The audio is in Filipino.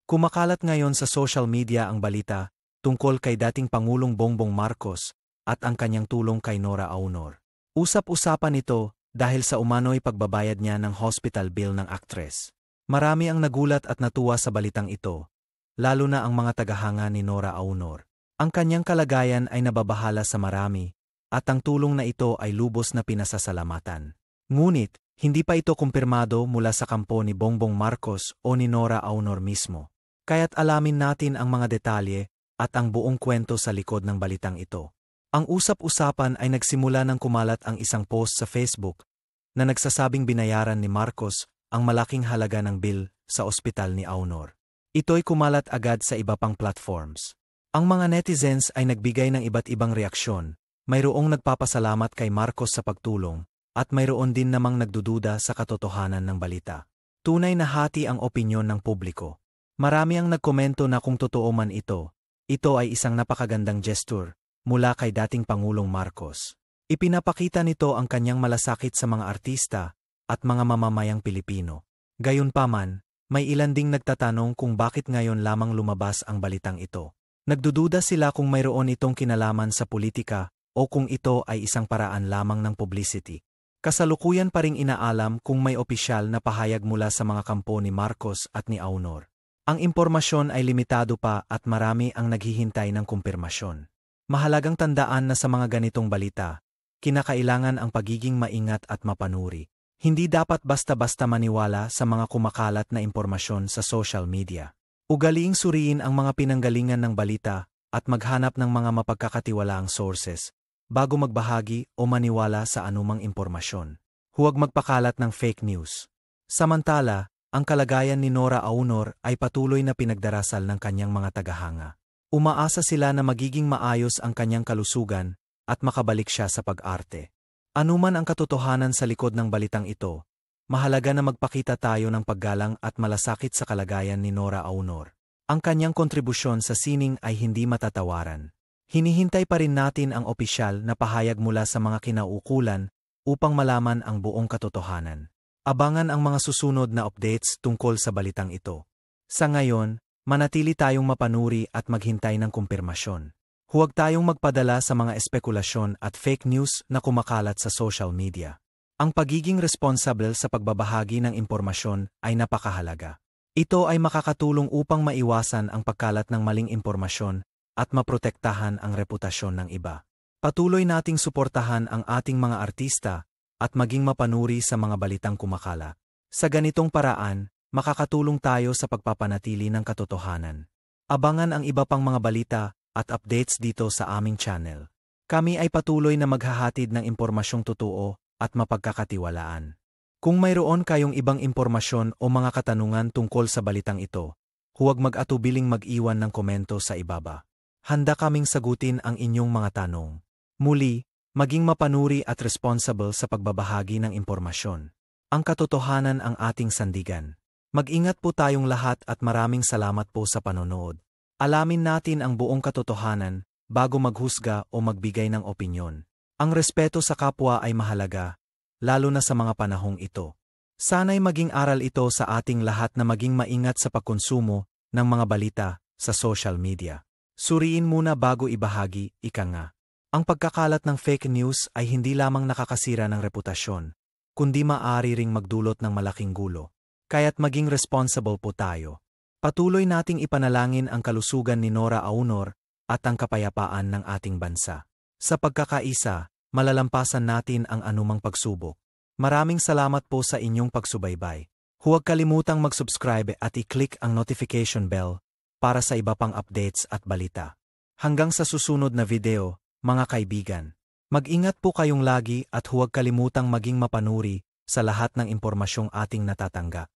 Kumakalat ngayon sa social media ang balita tungkol kay dating Pangulong Bongbong Marcos at ang kanyang tulong kay Nora Aunor. Usap-usapan ito dahil sa umano'y pagbabayad niya ng hospital bill ng aktres. Marami ang nagulat at natuwa sa balitang ito, lalo na ang mga tagahanga ni Nora Aunor. Ang kanyang kalagayan ay nababahala sa marami, at ang tulong na ito ay lubos na pinasasalamatan. Ngunit, hindi pa ito kumpirmado mula sa kampo ni Bongbong Marcos o ni Nora Aunor mismo. Kaya't alamin natin ang mga detalye at ang buong kwento sa likod ng balitang ito. Ang usap-usapan ay nagsimula nang kumalat ang isang post sa Facebook na nagsasabing binayaran ni Marcos ang malaking halaga ng bill sa ospital ni Aunor. Ito'y kumalat agad sa iba pang platforms. Ang mga netizens ay nagbigay ng iba't ibang reaksyon. Mayroong nagpapasalamat kay Marcos sa pagtulong, at mayroon din namang nagdududa sa katotohanan ng balita. Tunay na hati ang opinyon ng publiko. Marami ang nagkomento na kung totoo man ito ay isang napakagandang gesture mula kay dating Pangulong Marcos. Ipinapakita nito ang kanyang malasakit sa mga artista at mga mamamayang Pilipino. Gayunpaman, may ilan ding nagtatanong kung bakit ngayon lamang lumabas ang balitang ito. Nagdududa sila kung mayroon itong kinalaman sa politika o kung ito ay isang paraan lamang ng publicity. Kasalukuyan pa ring inaalam kung may opisyal na pahayag mula sa mga kampo ni Marcos at ni Aunor. Ang impormasyon ay limitado pa at marami ang naghihintay ng kumpirmasyon. Mahalagang tandaan na sa mga ganitong balita, kinakailangan ang pagiging maingat at mapanuri. Hindi dapat basta-basta maniwala sa mga kumakalat na impormasyon sa social media. Ugaliing suriin ang mga pinanggalingan ng balita at maghanap ng mga mapagkakatiwalaang sources bago magbahagi o maniwala sa anumang impormasyon. Huwag magpakalat ng fake news. Samantala, ang kalagayan ni Nora Aunor ay patuloy na pinagdarasal ng kanyang mga tagahanga. Umaasa sila na magiging maayos ang kanyang kalusugan at makabalik siya sa pag-arte. Anuman ang katotohanan sa likod ng balitang ito, mahalaga na magpakita tayo ng paggalang at malasakit sa kalagayan ni Nora Aunor. Ang kanyang kontribusyon sa sining ay hindi matatawaran. Hinihintay pa rin natin ang opisyal na pahayag mula sa mga kinauukulan upang malaman ang buong katotohanan. Abangan ang mga susunod na updates tungkol sa balitang ito. Sa ngayon, manatili tayong mapanuri at maghintay ng kumpirmasyon. Huwag tayong magpadala sa mga espekulasyon at fake news na kumakalat sa social media. Ang pagiging responsible sa pagbabahagi ng impormasyon ay napakahalaga. Ito ay makakatulong upang maiwasan ang pagkalat ng maling impormasyon at maprotektahan ang reputasyon ng iba. Patuloy nating suportahan ang ating mga artista at maging mapanuri sa mga balitang kumakala. Sa ganitong paraan, makakatulong tayo sa pagpapanatili ng katotohanan. Abangan ang iba pang mga balita at updates dito sa aming channel. Kami ay patuloy na maghahatid ng impormasyong totoo at mapagkakatiwalaan. Kung mayroon kayong ibang impormasyon o mga katanungan tungkol sa balitang ito, huwag mag-atubiling mag-iwan ng komento sa ibaba. Handa kaming sagutin ang inyong mga tanong. Muli, maging mapanuri at responsible sa pagbabahagi ng impormasyon. Ang katotohanan ang ating sandigan. Mag-ingat po tayong lahat at maraming salamat po sa panonood. Alamin natin ang buong katotohanan bago maghusga o magbigay ng opinyon. Ang respeto sa kapwa ay mahalaga, lalo na sa mga panahong ito. Sana'y maging aral ito sa ating lahat na maging maingat sa pagkonsumo ng mga balita sa social media. Suriin muna bago ibahagi, ika nga. Ang pagkakalat ng fake news ay hindi lamang nakakasira ng reputasyon, kundi maaari ring magdulot ng malaking gulo. Kaya't maging responsible po tayo. Patuloy nating ipanalangin ang kalusugan ni Nora Aunor at ang kapayapaan ng ating bansa. Sa pagkakaisa, malalampasan natin ang anumang pagsubok. Maraming salamat po sa inyong pagsubaybay. Huwag kalimutang mag-subscribe at i-click ang notification bell para sa iba pang updates at balita. Hanggang sa susunod na video, mga kaibigan. Mag-ingat po kayong lagi at huwag kalimutang maging mapanuri sa lahat ng impormasyong ating natatanggap.